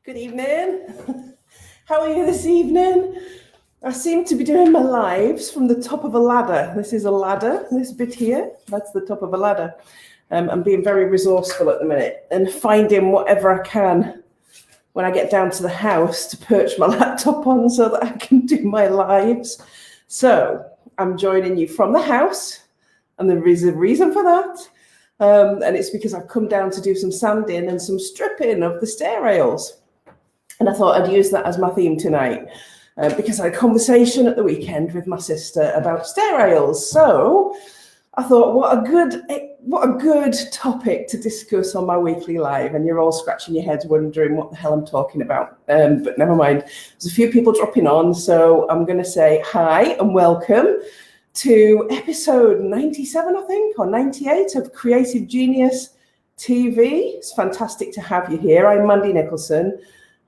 Good evening. How are you this evening? I seem to be doing my lives from the top of a ladder. This is a ladder, this bit here, that's the top of a ladder. I'm being very resourceful at the minute and finding whatever I can when I get down to the house to perch my laptop on so that I can do my lives. So I'm joining you from the house, and there is a reason for that. And it's because I've come down to do some sanding and some stripping of the stair rails. And I thought I'd use that as my theme tonight because I had a conversation at the weekend with my sister about stair rails. So I thought, what a good topic to discuss on my weekly live. And you're all scratching your heads wondering what the hell I'm talking about. But never mind. There's a few people dropping on. So I'm going to say hi and welcome to episode 97, I think, or 98 of Creative Genius TV. It's fantastic to have you here. I'm Mandy Nicholson,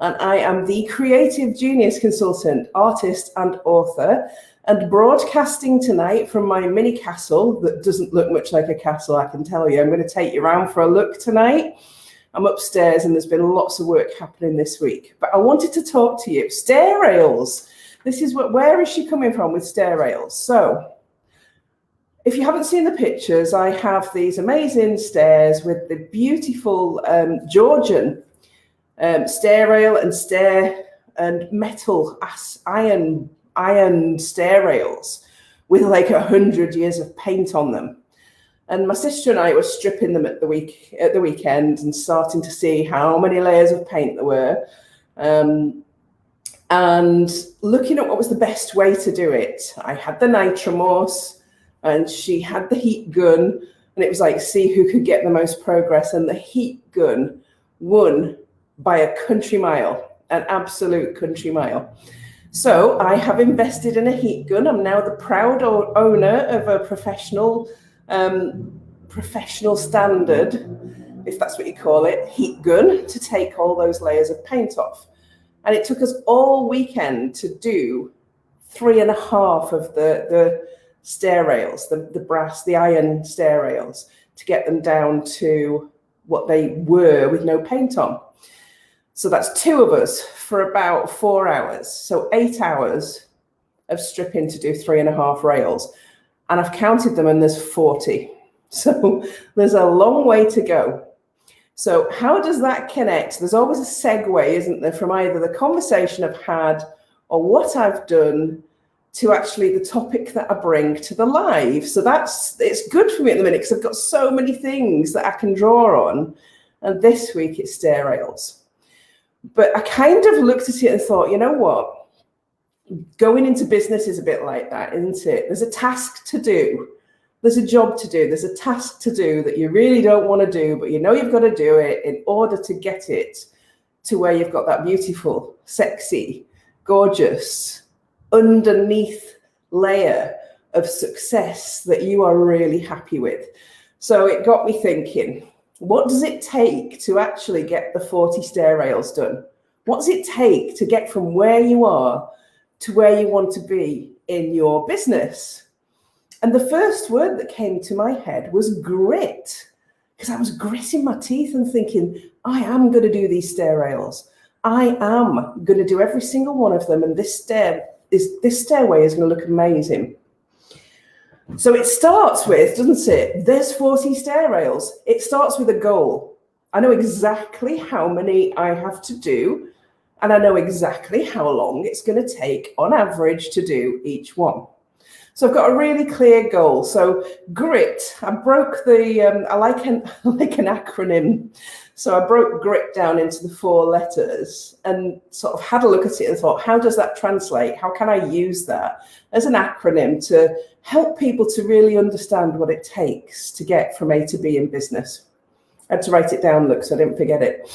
and I am the Creative Genius Consultant, artist, and author, and broadcasting tonight from my mini castle that doesn't look much like a castle, I can tell you. I'm going to take you around for a look tonight. I'm upstairs, and there's been lots of work happening this week. But I wanted to talk to you. Stair rails. This is where is she coming from with stair rails? So, if you haven't seen the pictures, I have these amazing stairs with the beautiful Georgian stair rail and metal iron stair rails with like 100 years of paint on them. And my sister and I were stripping them at the weekend and starting to see how many layers of paint there were, and looking at what was the best way to do it. I had the nitromorse and she had the heat gun, and it was like, see who could get the most progress. And the heat gun won by a country mile, an absolute country mile. So I have invested in a heat gun. I'm now the proud owner of a professional standard, if that's what you call it, heat gun to take all those layers of paint off. And it took us all weekend to do 3.5 of the stair rails, the iron stair rails, to get them down to what they were with no paint on. So that's 2 of us for about 4 hours. So 8 hours of stripping to do 3.5 rails. And I've counted them and there's 40. So there's a long way to go. So how does that connect? There's always a segue, isn't there, from either the conversation I've had or what I've done to actually the topic that I bring to the live. So it's good for me at the minute because I've got so many things that I can draw on. And this week it's stair rails. But I kind of looked at it and thought, you know what? Going into business is a bit like that, isn't it? There's a task to do. There's a job to do. There's a task to do that you really don't want to do, but you know you've got to do it in order to get it to where you've got that beautiful, sexy, gorgeous, underneath layer of success that you are really happy with. So it got me thinking, what does it take to actually get the 40 stair rails done? What does it take to get from where you are to where you want to be in your business? And the first word that came to my head was grit, because I was gritting my teeth and thinking, I am going to do these stair rails. I am going to do every single one of them, and this stairway is going to look amazing. So it starts with, doesn't it? There's 40 stair rails. It starts with a goal. I know exactly how many I have to do, and I know exactly how long it's going to take on average to do each one. So I've got a really clear goal. So grit, I broke I like an acronym. So I broke grit down into the 4 letters and sort of had a look at it and thought, how does that translate? How can I use that as an acronym to help people to really understand what it takes to get from A to B in business? I had to write it down, look, so I didn't forget it.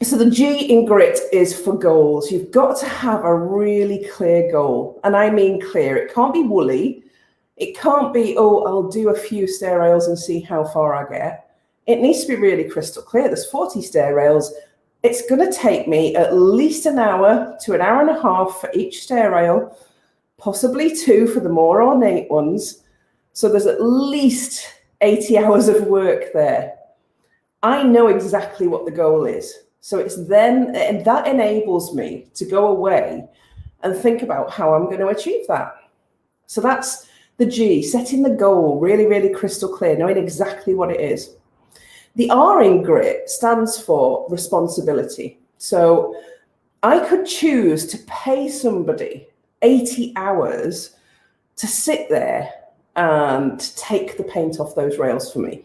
So the G in grit is for goals. You've got to have a really clear goal. And I mean clear. It can't be woolly. It can't be, oh, I'll do a few stair rails and see how far I get. It needs to be really crystal clear. There's 40 stair rails. It's going to take me at least an hour to an hour and a half for each stair rail, possibly 2 for the more ornate ones. So there's at least 80 hours of work there. I know exactly what the goal is. So it's then, and that enables me to go away and think about how I'm going to achieve that. So that's the G, setting the goal really, really crystal clear, knowing exactly what it is. The R in grit stands for responsibility. So I could choose to pay somebody 80 hours to sit there and take the paint off those rails for me.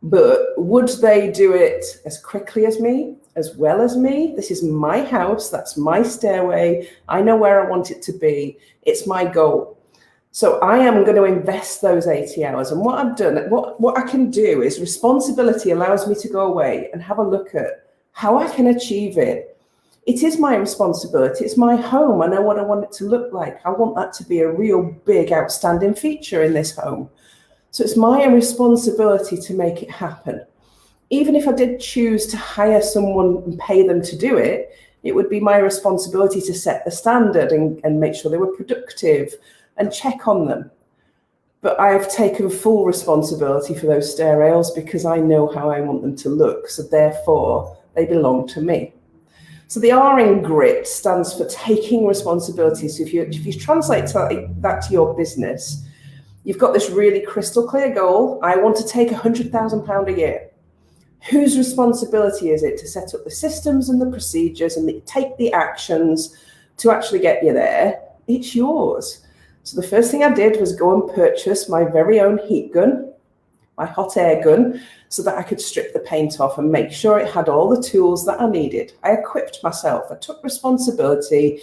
But would they do it as quickly as me, as well as me? This is my house, that's my stairway. I know where I want it to be. It's my goal. So I am going to invest those 80 hours. And what I've done, what I can do is responsibility allows me to go away and have a look at how I can achieve it. It is my responsibility. It's my home. I know what I want it to look like. I want that to be a real big outstanding feature in this home. So it's my responsibility to make it happen. Even if I did choose to hire someone and pay them to do it, it would be my responsibility to set the standard and make sure they were productive and check on them. But I've taken full responsibility for those stair rails because I know how I want them to look. So therefore, they belong to me. So the R in grit stands for taking responsibility. So if you translate that to your business, you've got this really crystal clear goal. I want to take £100,000 a year. Whose responsibility is it to set up the systems and the procedures and take the actions to actually get you there? It's yours. So the first thing I did was go and purchase my very own heat gun, my hot air gun, so that I could strip the paint off and make sure it had all the tools that I needed. I equipped myself. I took responsibility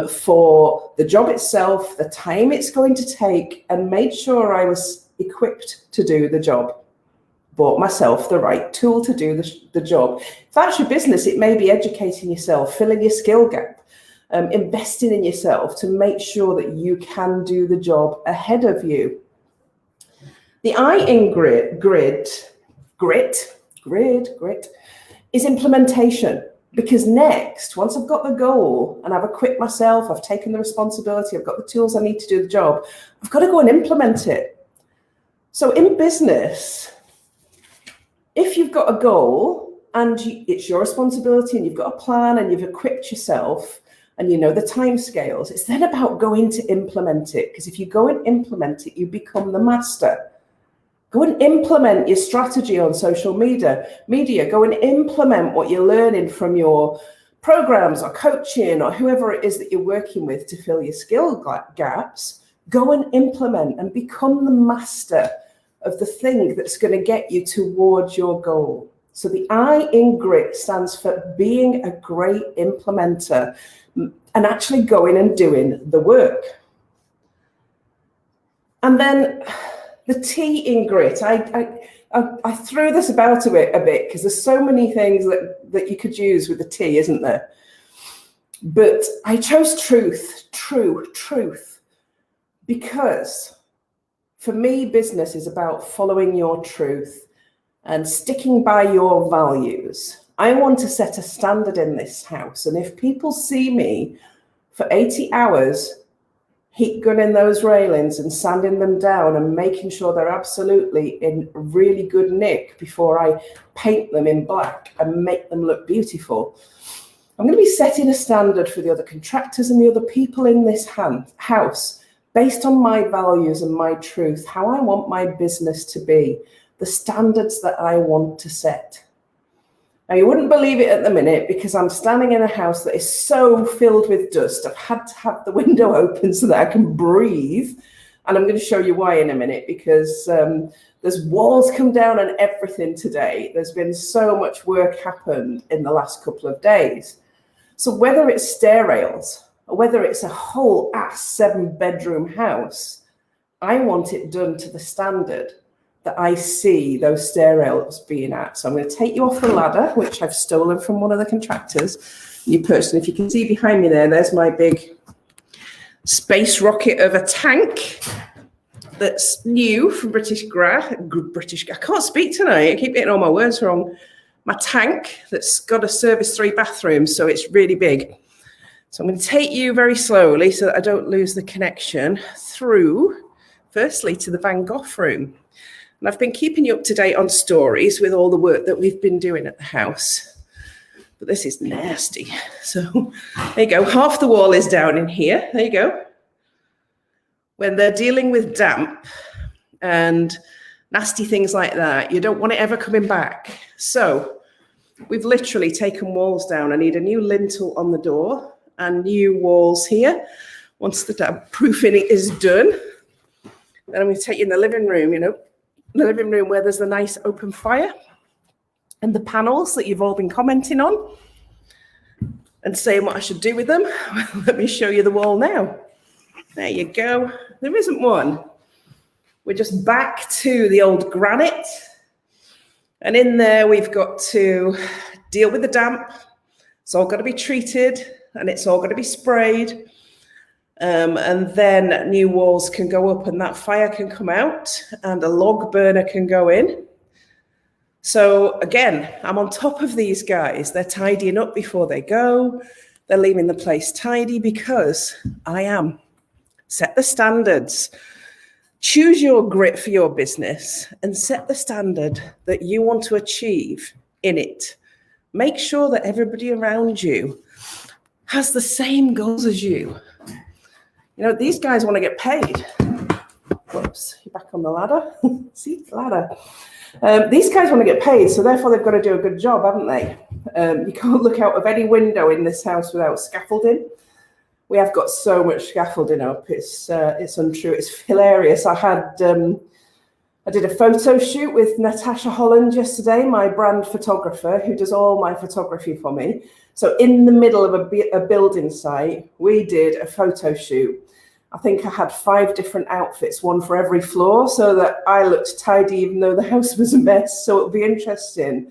for the job itself, the time it's going to take, and made sure I was equipped to do the job. Bought myself the right tool to do the job. If that's your business, it may be educating yourself, filling your skill gap, investing in yourself to make sure that you can do the job ahead of you. The I in grit is implementation. Because next, once I've got the goal and I've equipped myself, I've taken the responsibility, I've got the tools I need to do the job, I've got to go and implement it. So in business, if you've got a goal and it's your responsibility and you've got a plan and you've equipped yourself and you know the time-scales, it's then about going to implement it. Because if you go and implement it, you become the master. Go and implement your strategy on social media. Go and implement what you're learning from your programs or coaching or whoever it is that you're working with to fill your skill gaps. Go and implement and become the master of the thing that's going to get you towards your goal. So the I in grit stands for being a great implementer and actually going and doing the work. And then the T in grit, I threw this about a bit because there's so many things that you could use with the T, isn't there? But I chose truth, because for me, business is about following your truth and sticking by your values. I want to set a standard in this house. And if people see me for 80 hours heat gunning those railings and sanding them down and making sure they're absolutely in really good nick before I paint them in black and make them look beautiful, I'm going to be setting a standard for the other contractors and the other people in this house based on my values and my truth, how I want my business to be, the standards that I want to set. Now, you wouldn't believe it at the minute because I'm standing in a house that is so filled with dust. I've had to have the window open so that I can breathe. And I'm going to show you why in a minute, because there's walls come down and everything today. There's been so much work happened in the last couple of days. So whether it's stair rails or whether it's a whole 7-bedroom house, I want it done to the standard that I see those stair rails being at. So I'm going to take you off the ladder, which I've stolen from one of the contractors. You person, if you can see behind me there's my big space rocket of a tank that's new from British I can't speak tonight. I keep getting all my words wrong. My tank that's got a service 3 bathrooms, so it's really big. So I'm going to take you very slowly so that I don't lose the connection through, firstly, to the Van Gogh room. And I've been keeping you up to date on stories with all the work that we've been doing at the house. But this is nasty. So there you go. Half the wall is down in here. There you go. When they're dealing with damp and nasty things like that, you don't want it ever coming back. So we've literally taken walls down. I need a new lintel on the door and new walls here. Once the damp proofing is done, then I'm going to take you in the living room, the living room where there's the nice open fire and the panels that you've all been commenting on and saying what I should do with them. Let me show you the wall now. There you go. There isn't one. We're just back to the old granite. And in there, we've got to deal with the damp. It's all got to be treated and it's all got to be sprayed. And then new walls can go up and that fire can come out and a log burner can go in. So again, I'm on top of these guys. They're tidying up before they go. They're leaving the place tidy because I am. Set the standards. Choose your grit for your business and set the standard that you want to achieve in it. Make sure that everybody around you has the same goals as you. These guys want to get paid. Whoops, you're back on the ladder. See, ladder. These guys want to get paid, so therefore they've got to do a good job, haven't they? You can't look out of any window in this house without scaffolding. We have got so much scaffolding up. It's untrue. It's hilarious. I did a photo shoot with Natasha Holland yesterday, my brand photographer, who does all my photography for me. So in the middle of a building site, we did a photo shoot. I think I had 5 different outfits, one for every floor, so that I looked tidy even though the house was a mess. So it'll be interesting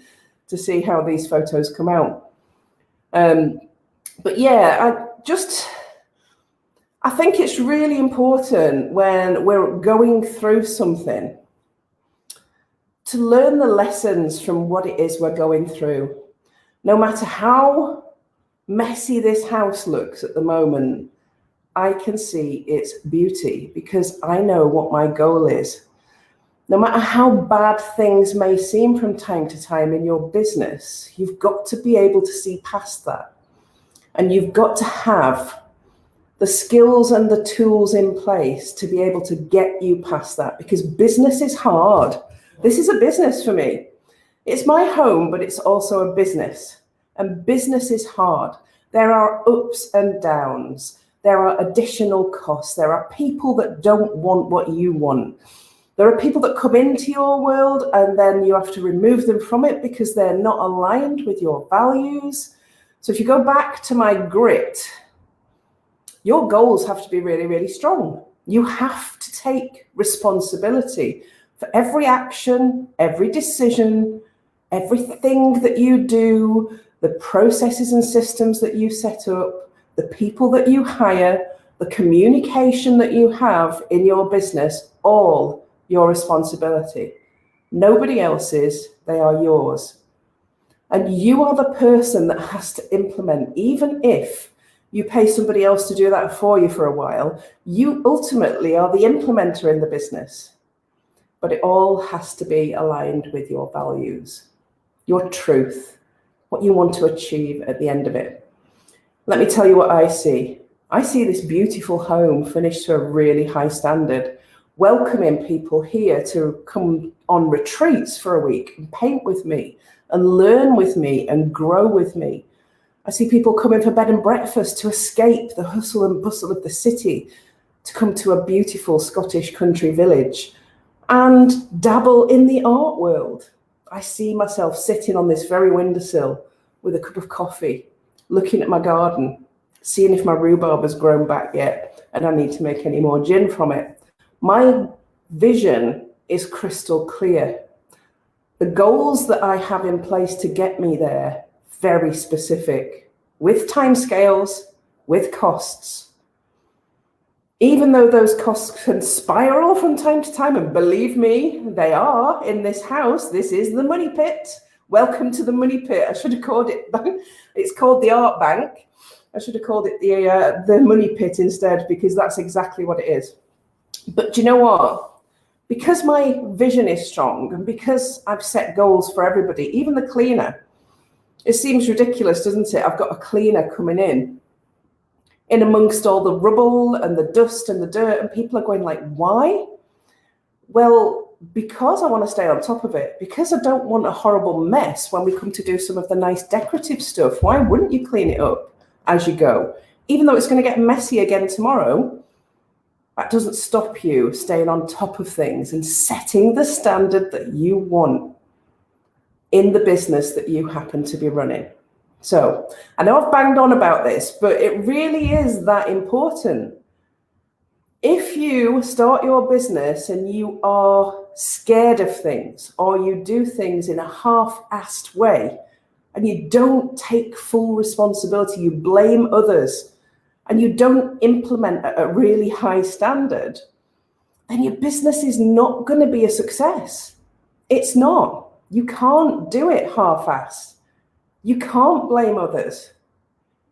to see how these photos come out. But yeah, I think it's really important when we're going through something to learn the lessons from what it is we're going through. No matter how messy this house looks at the moment, I can see its beauty because I know what my goal is. No matter how bad things may seem from time to time in your business, you've got to be able to see past that. And you've got to have the skills and the tools in place to be able to get you past that, because business is hard. This is a business for me. It's my home, but it's also a business. And business is hard. There are ups and downs. There are additional costs. There are people that don't want what you want. There are people that come into your world and then you have to remove them from it because they're not aligned with your values. So if you go back to my grit, your goals have to be really, really strong. You have to take responsibility for every action, every decision, everything that you do, the processes and systems that you set up, the people that you hire, the communication that you have in your business, all your responsibility. Nobody else's, they are yours. And you are the person that has to implement, even if you pay somebody else to do that for you for a while, you ultimately are the implementer in the business. But it all has to be aligned with your values, your truth, what you want to achieve at the end of it. Let me tell you what I see. I see this beautiful home finished to a really high standard, welcoming people here to come on retreats for a week and paint with me and learn with me and grow with me. I see people coming for bed and breakfast to escape the hustle and bustle of the city, to come to a beautiful Scottish country village and dabble in the art world. I see myself sitting on this very windowsill with a cup of coffee, looking at my garden, seeing if my rhubarb has grown back yet and I need to make any more gin from it. My vision is crystal clear. The goals that I have in place to get me there, very specific, with timescales, with costs. Even though those costs can spiral from time to time, and believe me, they are in this house. This is the money pit. Welcome to the money pit. I should have called it, it's called the art bank. I should have called it the money pit instead, because that's exactly what it is. But do you know what? Because my vision is strong and because I've set goals for everybody, even the cleaner, It seems ridiculous, doesn't it? I've got a cleaner coming in amongst all the rubble and the dust and the dirt, and people are going like, why? Well, because I want to stay on top of it, because I don't want a horrible mess when we come to do some of the nice decorative stuff. Why wouldn't you clean it up as you go? Even though it's going to get messy again tomorrow, that doesn't stop you staying on top of things and setting the standard that you want in the business that you happen to be running. So I know I've banged on about this, but it really is that important. If you start your business and you are scared of things, or you do things in a half-assed way, and you don't take full responsibility, you blame others, and you don't implement at a really high standard, then your business is not going to be a success. It's not. You can't do it half-assed. You can't blame others.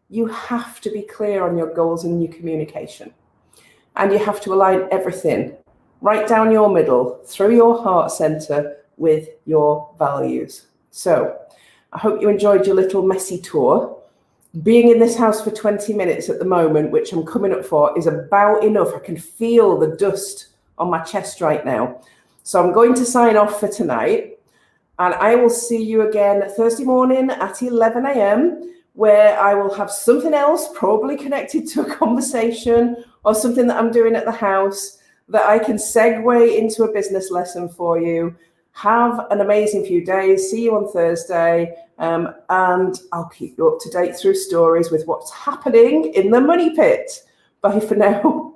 You have to be clear on your goals and your communication. And you have to align everything right down your middle, through your heart center, with your values. So I hope you enjoyed your little messy tour. Being in this house for 20 minutes at the moment, which I'm coming up for, is about enough. I can feel the dust on my chest right now. So I'm going to sign off for tonight. And I will see you again Thursday morning at 11 a.m., where I will have something else probably connected to a conversation or something that I'm doing at the house that I can segue into a business lesson for you. Have an amazing few days. See you on Thursday. And I'll keep you up to date through stories with what's happening in the money pit. Bye for now.